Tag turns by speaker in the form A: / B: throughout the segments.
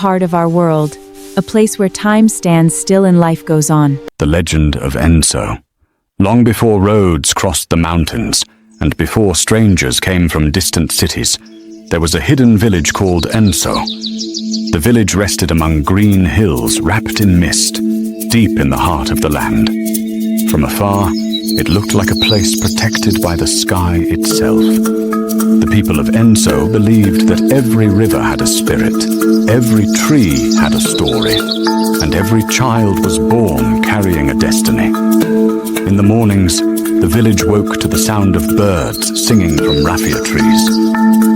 A: heart of our world, a place where time stands still and life goes on.
B: The legend of Ndzih. Long before roads crossed the mountains, and before strangers came from distant cities, there was a hidden village called Ndzih. The village rested among green hills wrapped in mist, deep in the heart of the land. From afar, it looked like a place protected by the sky itself. The people of Ndzih believed that every river had a spirit, every tree had a story, and every child was born carrying a destiny. In the mornings, the village woke to the sound of birds singing from raffia trees.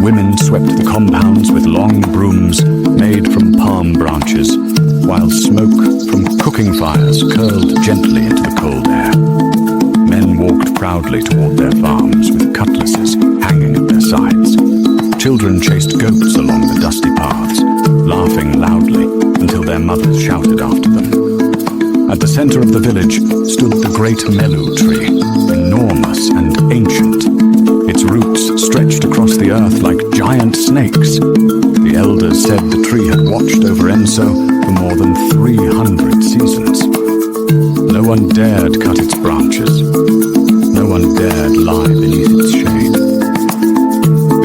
B: Women swept the compounds with long brooms made from palm branches, while smoke from cooking fires curled gently into the cold air. Men walked proudly toward their farms with cutlasses hanging at their sides. Children chased goats along the dusty paths, laughing loudly until their mothers shouted after them. At the center of the village stood the Great Melu Tree, enormous and ancient. Its roots stretched across the earth like giant snakes. The elders said the tree had watched over Ndzih for more than 300 seasons. No one dared cut its branches. No one dared lie beneath its shade.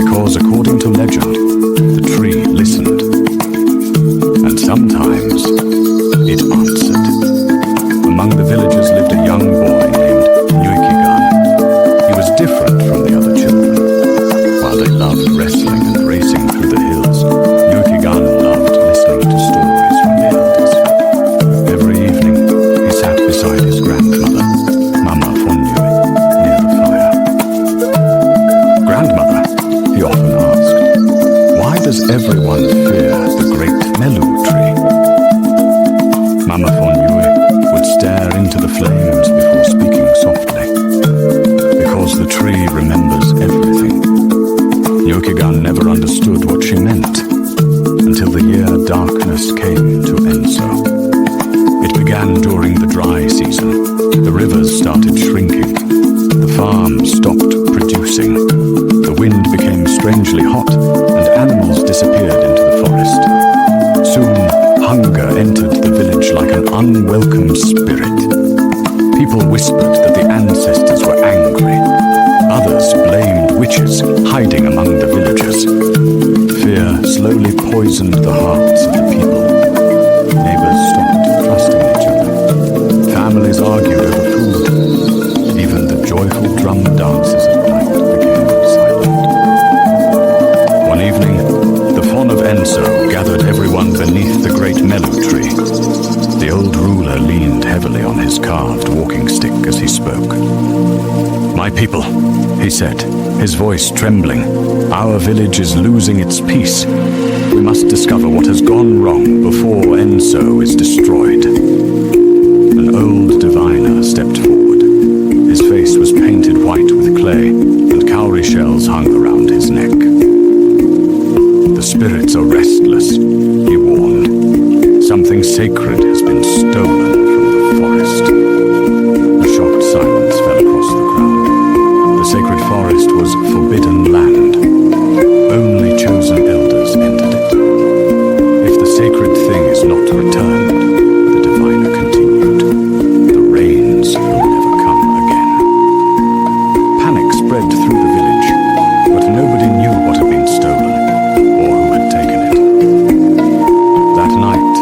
B: Because according to legend, the tree listened. And sometimes it answered. Among the villagers lived a young boy named Nyuykighan. He was different from the other children. While they loved wrestling and racing through the hills, Nyuykighan loved listening to stories from the elders. Every evening, he sat beside his grandmother, Mama Fonyu, near the fire. Grandmother, he often asked, why does everyone fear the Great Melu Tree? Mama Fonyu would stare into the flames before speaking softly. Because the tree remembers everything. Nyuykighan never understood what she meant until the year darkness came to Ndzih. It began during the dry season. The rivers started shrinking. The farms stopped producing. The wind became strangely hot, and animals disappeared into the forest. Soon, hunger entered the village like an unwelcome spirit. People whispered that the ancestors were angry. Others blamed witches hiding among the villagers. Fear slowly poisoned the hearts of the people. Neighbors stopped trusting each other. Families argued over food. Even the joyful drum dances at night became silent. One evening, the Fon of Ndzih gathered everyone beneath the Great Melu Tree. The old ruler leaned heavily on his carved walking stick as he spoke. My people, he said, his voice trembling, our village is losing its peace. We must discover what has gone wrong before Ndzih is destroyed. An old diviner stepped forward. His face was painted white with clay, and cowrie shells hung around his neck. The spirits are restless, he warned. Something sacred has been stolen from the forest. A shocked silence fell across the crowd. The sacred forest was forbidden land. Only chosen elders entered it. If the sacred thing is not returned, the diviner continued, the rains will never come again. Panic spread through the village, but nobody knew what had been stolen or who had taken it. That night,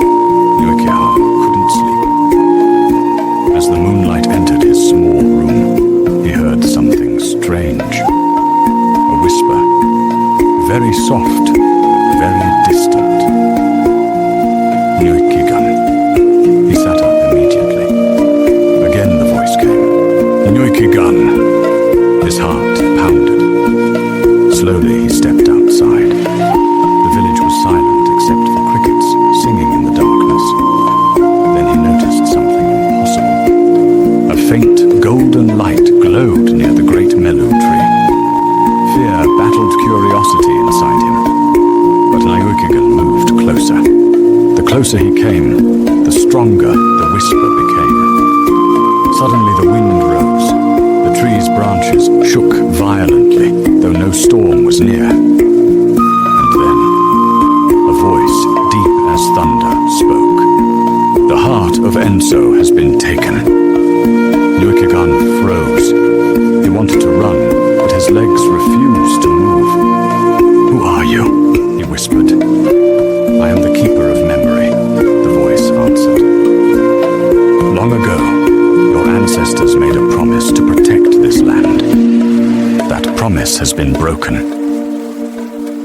B: Nyuykighan couldn't sleep. As the moonlight entered his small room, he heard something strange. A whisper, very soft, very distant. Nyuykighan. He sat up immediately. Again the voice came. Nyuykighan. His heart pounded. Slowly he stepped outside. The village was silent except for crickets singing in the darkness. Then he noticed something impossible. A faint golden light glowed near the Great Melu Tree. Fear battled curiosity inside him. But Nyuykighan moved closer. The closer he came, the stronger the whisper became. Suddenly the wind rose. The tree's branches shook violently, though no storm was near. And then, a voice deep as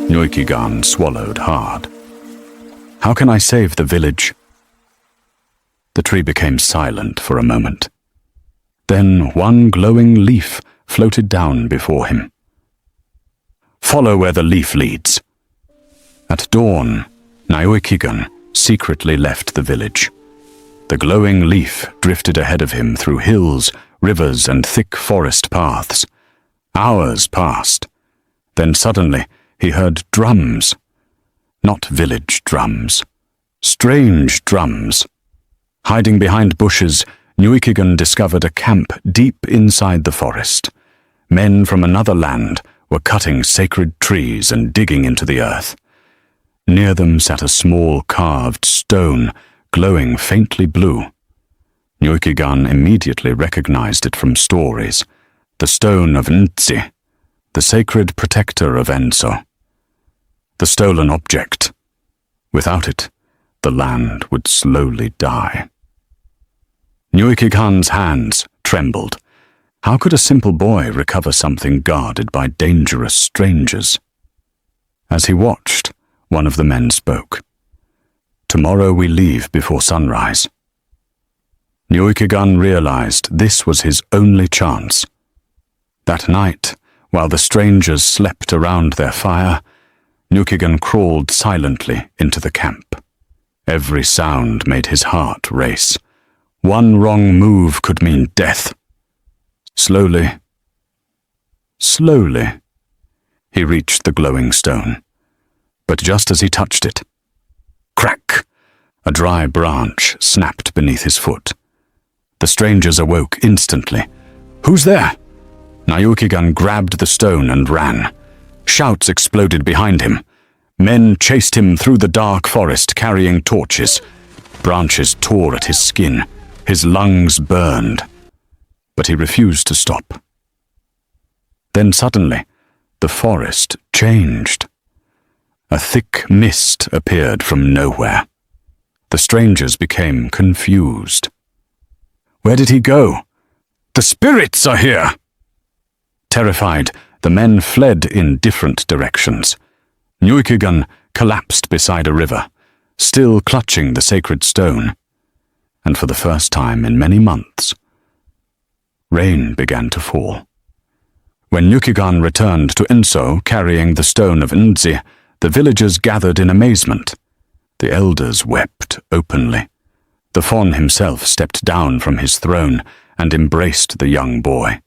B: Nyuykighan swallowed hard. How can I save the village? The tree became silent for a moment. Then one glowing leaf floated down before him. Follow where the leaf leads. At dawn, Nyuykighan secretly left the village. The glowing leaf drifted ahead of him through hills, rivers, and thick forest paths. Hours passed. Then suddenly he heard drums. Not village drums. Strange drums. Hiding behind bushes, Nyuykighan discovered a camp deep inside the forest. Men from another land were cutting sacred trees and digging into the earth. Near them sat a small carved stone, glowing faintly blue. Nyuykighan immediately recognized it from stories. The Stone of Ndzih, the sacred protector of Enso. The stolen object. Without it, the land would slowly die. Nyuykighan's hands trembled. How could a simple boy recover something guarded by dangerous strangers? As he watched, one of the men spoke. Tomorrow we leave before sunrise. Nyuykighan realized this was his only chance. That night, while the strangers slept around their fire, Nyuykighan crawled silently into the camp. Every sound made his heart race. One wrong move could mean death. Slowly, he reached the glowing stone. But just as he touched it, crack! A dry branch snapped beneath his foot. The strangers awoke instantly. Who's there? Nyuykighan grabbed the stone and ran. Shouts exploded behind him. Men chased him through the dark forest carrying torches. Branches tore at his skin. His lungs burned. But he refused to stop. Then suddenly, the forest changed. A thick mist appeared from nowhere. The strangers became confused. Where did he go? The spirits are here! Terrified, the men fled in different directions. Nyuykighan collapsed beside a river, still clutching the sacred stone. And for the first time in many months, rain began to fall. When Nyuykighan returned to Enso carrying the Stone of Ndzih, the villagers gathered in amazement. The elders wept openly. The Fon himself stepped down from his throne and embraced the young boy.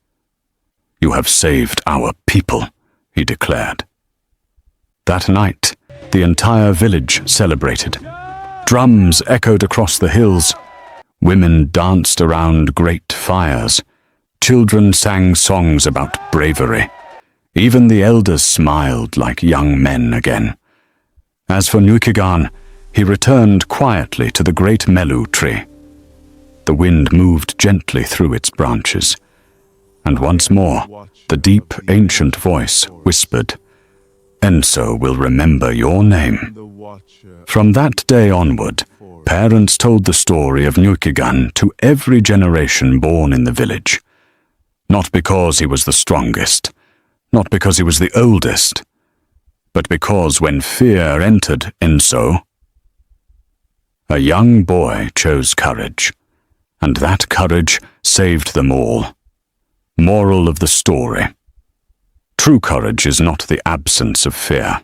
B: You have saved our people, he declared. That night, the entire village celebrated. Drums echoed across the hills. Women danced around great fires. Children sang songs about bravery. Even the elders smiled like young men again. As for Nyuykighan, he returned quietly to the Great Melu Tree. The wind moved gently through its branches, and once more the deep, ancient voice whispered, Enso will remember your name. From that day onward, parents told the story of Nyuykighan to every generation born in the village. Not because he was the strongest, not because he was the oldest, but because when fear entered Enso, a young boy chose courage, and that courage saved them all. Moral of the story. True courage is not the absence of fear.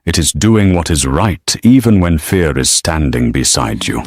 B: It is doing what is right even when fear is standing beside you.